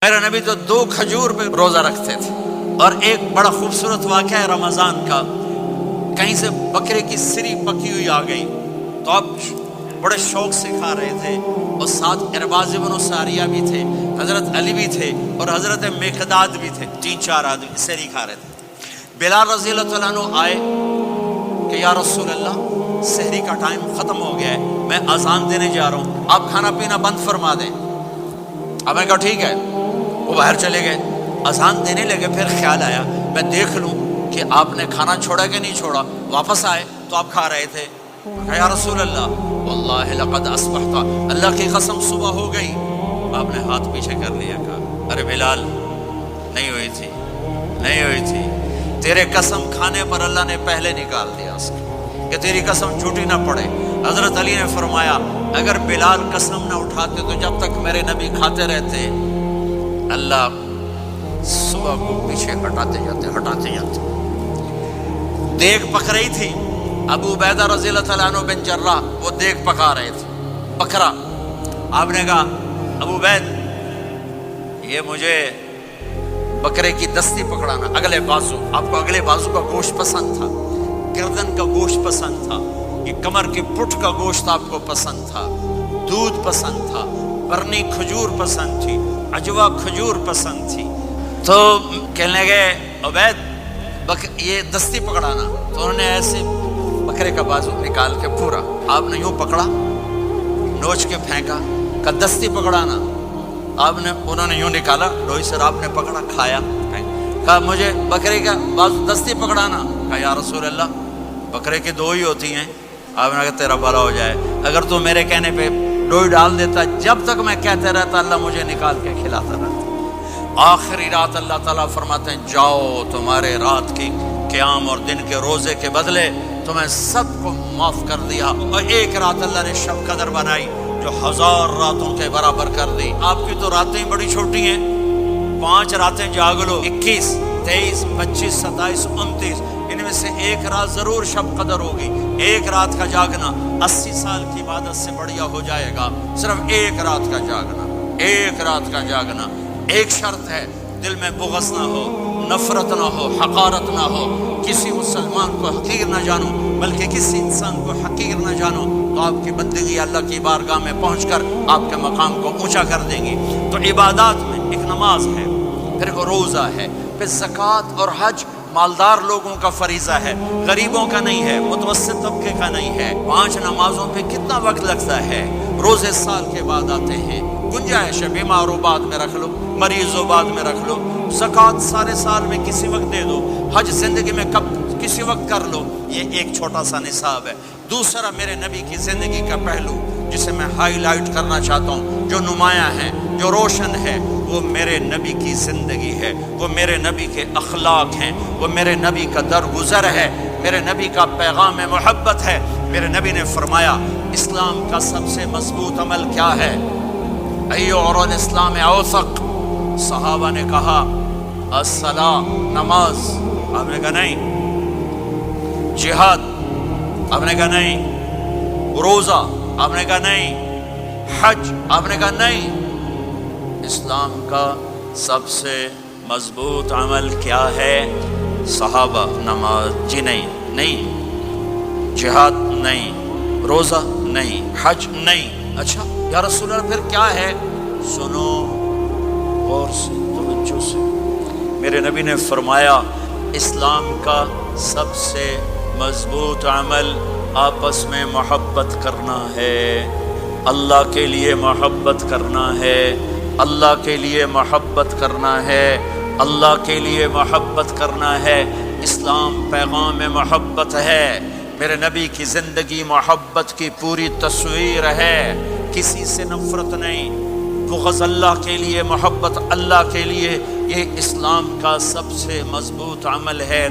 میرے نبی تو 2 کھجور پہ روزہ رکھتے تھے۔ اور ایک بڑا خوبصورت واقعہ ہے رمضان کا، کہیں سے بکرے کی سری پکی ہوئی آ گئی تو آپ بڑے شوق سے کھا رہے تھے، اور ساتھ ارباز بن ساریہ بھی تھے، حضرت علی بھی تھے اور حضرت مقداد بھی تھے، 3-4 آدمی سری کھا رہے تھے۔ بلال رضی اللہ تعالیٰ عنہ آئے کہ یا رسول اللہ سحری کا ٹائم ختم ہو گیا ہے، میں اذان دینے جا رہا ہوں، آپ کھانا پینا بند فرما دیں۔ اب میں کہا ٹھیک ہے، وہ باہر چلے گئے، اذان دینے لگے۔ پھر خیال آیا میں دیکھ لوں کہ آپ نے کھانا چھوڑا کہ نہیں چھوڑا۔ واپس آئے تو آپ کھا رہے تھے۔ یا رسول اللہ واللہ لقد اصبحت، اللہ کی قسم صبح ہو گئی۔ آپ نے ہاتھ پیچھے کر لیا، کہا ارے بلال نہیں ہوئی تھی، نہیں ہوئی تھی، تیرے قسم کھانے پر اللہ نے پہلے نکال دیا اس کو کہ تیری قسم جھوٹی نہ پڑے۔ حضرت علی نے فرمایا اگر بلال قسم نہ اٹھاتے تو جب تک میرے نبی کھاتے رہتے اللہ صبح کو پیچھے ہٹاتے جاتے۔ دیگ پک رہی تھی، ابو عبیدہ رضی اللہ تعالیٰ عنہ بن جراح وہ دیگ پکا رہے تھے، بکرا۔ آپ نے کہا ابو عبید یہ مجھے بکرے کی دستی پکڑانا، اگلے بازو، آپ کو اگلے بازو کا گوشت پسند تھا، گردن کا گوشت پسند تھا، یہ کمر کی پٹھ کا گوشت آپ کو پسند تھا، دودھ پسند تھا، برنی کھجور پسند تھی، عجوا کھجور پسند تھی۔ تو کہنے لگے عبید یہ دستی پکڑانا، تو انہوں نے ایسے بکرے کا بازو نکال کے پورا آپ نے یوں پکڑا، نوچ کے پھینکا، کہ دستی پکڑانا۔ انہوں نے یوں نکالا لوئی سر، آپ نے پکڑا، کھایا، کہا مجھے بکرے کا بازو دستی پکڑانا۔ کہا یا رسول اللہ بکرے کی 2 ہی ہوتی ہیں۔ آپ نے کہا تیرا بھلا ہو جائے، اگر تو میرے کہنے پہ ڈوئی ڈال دیتا، جب تک میں کہتے رہتا اللہ مجھے نکال کے کھلاتا رہتا۔ آخری رات اللہ تعالیٰ فرماتے ہیں جاؤ تمہارے رات کی قیام اور دن کے روزے کے بدلے تمہیں سب کو معاف کر دیا، اور ایک رات اللہ نے شب قدر بنائی جو 1000 راتوں کے برابر کر دی۔ آپ کی تو راتیں بڑی چھوٹی ہیں، 5 راتیں جاگ لو، 21، 23، 25، 27، 29، ان میں سے ایک رات ضرور شب قدر ہوگی۔ ایک رات کا جاگنا 80 سال کی عبادت سے بڑھیا ہو جائے گا، صرف ایک رات کا جاگنا، ایک رات کا جاگنا۔ ایک شرط ہے، دل میں بغض نہ ہو، نفرت نہ ہو، حقارت نہ ہو، کسی مسلمان کو حقیر نہ جانو بلکہ کسی انسان کو حقیر نہ جانو، تو آپ کی بندگی اللہ کی بارگاہ میں پہنچ کر آپ کے مقام کو اونچا کر دیں گی۔ تو عبادات میں ایک نماز ہے، پھر ایک روزہ ہے، پھر زکوٰۃ اور حج مالدار لوگوں کا فریضہ ہے، غریبوں کا نہیں ہے، متوسط طبقے کا نہیں ہے۔ 5 نمازوں پہ کتنا وقت لگتا ہے؟ روزے سال کے بعد آتے ہیں، گنجائش ہے، بیمار و بعد میں رکھ لو، مریض و بعد میں رکھ لو، زکوٰۃ سارے سال میں کسی وقت دے دو، حج زندگی میں کب کسی وقت کر لو۔ یہ ایک چھوٹا سا نصاب ہے۔ دوسرا میرے نبی کی زندگی کا پہلو جسے میں ہائی لائٹ کرنا چاہتا ہوں، جو نمایاں ہے، جو روشن ہے، وہ میرے نبی کی زندگی ہے، وہ میرے نبی کے اخلاق ہیں، وہ میرے نبی کا درگزر ہے، میرے نبی کا پیغام محبت ہے۔ میرے نبی نے فرمایا اسلام کا سب سے مضبوط عمل کیا ہے؟ ایو اور الاسلام اوثق۔ صحابہ نے کہا الصلاۃ، نماز۔ آپ نے کہا نہیں۔ جہاد؟ آپ نے کہا نہیں۔ روزہ؟ آپ نے کہا نہیں۔ حج؟ آپ نے کہا نہیں۔ اسلام کا سب سے مضبوط عمل کیا ہے؟ صحابہ نماز، جی نہیں۔ جہاد نہیں، روزہ نہیں، حج نہیں۔ اچھا یا رسول اللہ پھر کیا ہے؟ سنو غور سے، توجہ سے۔ میرے نبی نے فرمایا اسلام کا سب سے مضبوط عمل آپس میں محبت کرنا ہے، اللہ کے لیے محبت کرنا ہے، اللہ کے لیے محبت کرنا ہے، اللہ کے لیے محبت کرنا ہے۔ اسلام پیغام محبت ہے، میرے نبی کی زندگی محبت کی پوری تصویر ہے، کسی سے نفرت نہیں، بغض اللہ کے لیے، محبت اللہ کے لیے۔ یہ اسلام کا سب سے مضبوط عمل ہے۔